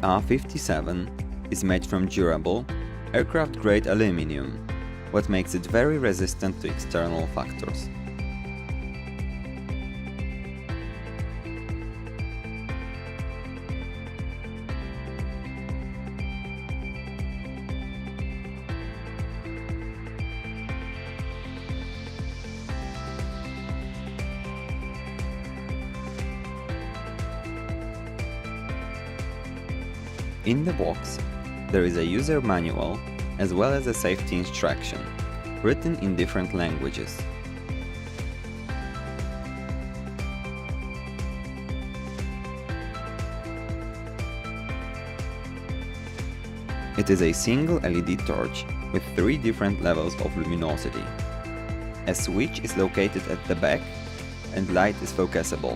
PR57 is made from durable, aircraft-grade aluminium, what makes it very resistant to external factors. In the box, there is a user manual as well as a safety instruction, written in different languages. It is a single LED torch with 3 different levels of luminosity. A switch is located at the back and light is focusable.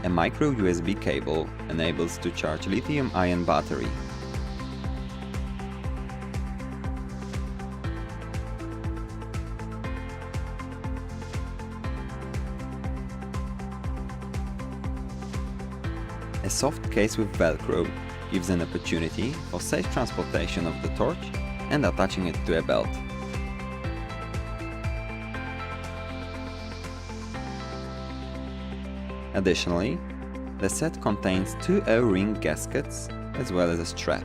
A micro USB cable enables to charge lithium-ion battery. A soft case with Velcro gives an opportunity for safe transportation of the torch and attaching it to a belt. Additionally, the set contains 2 O-ring gaskets as well as a strap.